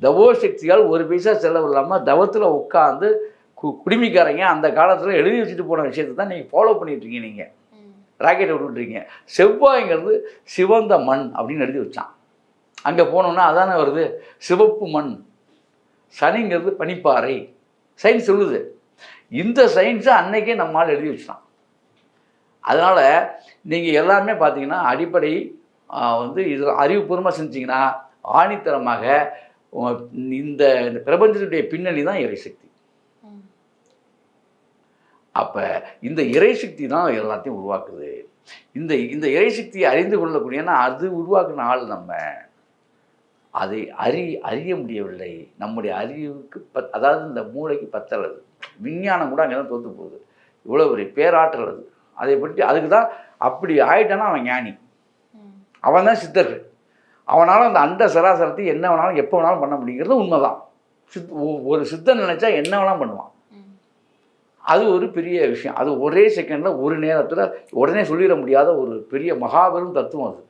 தவோ சக்தியால் ஒரு பைசா செலவு இல்லாமல் தவத்தில் உட்காந்து குடிமிக்காரங்க அந்த காலத்தில் எழுதி வச்சுட்டு போன விஷயத்தை தான் நீங்கள் ஃபாலோ பண்ணிட்டுருக்கீங்க. நீங்கள் ராக்கெட்டை விட்டுட்ருக்கீங்க. செவ்வாய்ங்கிறது சிவந்த மண் அப்படின்னு எழுதி வச்சான். அங்கே போனோன்னா அதானே வருது, சிவப்பு மண். சனிங்கிறது பனிப்பாறை. சயின்ஸ் சொல்லுது. இந்த சயின்ஸை அன்னைக்கே நம்மால் எழுதி வச்சிட்டான். அதனால் நீங்கள் எல்லாமே பார்த்தீங்கன்னா அடிப்படை வந்து இதில் அறிவுபூர்வமாக செஞ்சிங்கன்னா ஆணித்தரமாக இந்த பிரபஞ்சத்துடைய பின்னணி தான் இறைசக்தி. அப்போ இந்த இறைசக்தி தான் எல்லாத்தையும் உருவாக்குது. இந்த இந்த இறைசக்தியை அறிந்து கொள்ளக்கூடியன்னா அது உருவாக்குன ஆள் நம்ம. அதை அறிய முடியவில்லை. நம்முடைய அறிவுக்கு அதாவது இந்த மூளைக்கு பத்தலது. விஞ்ஞானம் கூட அங்கே தான் தோற்று போகுது. இவ்வளோ ஒரு பேராற்றல் அது. அதை பற்றி அதுக்கு தான் அப்படி ஆயிட்டானா அவன் ஞானி. அவன் தான் சித்தர்கள். அவனால் அந்த அண்ட சராசரத்தை என்ன வேணாலும் எப்போ வேணாலும் பண்ண முடியுங்கிறது உண்மைதான். ஒரு சித்தன் நினச்சா என்ன வேணாலும் பண்ணுவான். அது ஒரு பெரிய விஷயம். அது ஒரே செகண்டில் ஒரு நேரத்தில் உடனே சொல்லிட முடியாத ஒரு பெரிய மகாபெரும் தத்துவம் அது.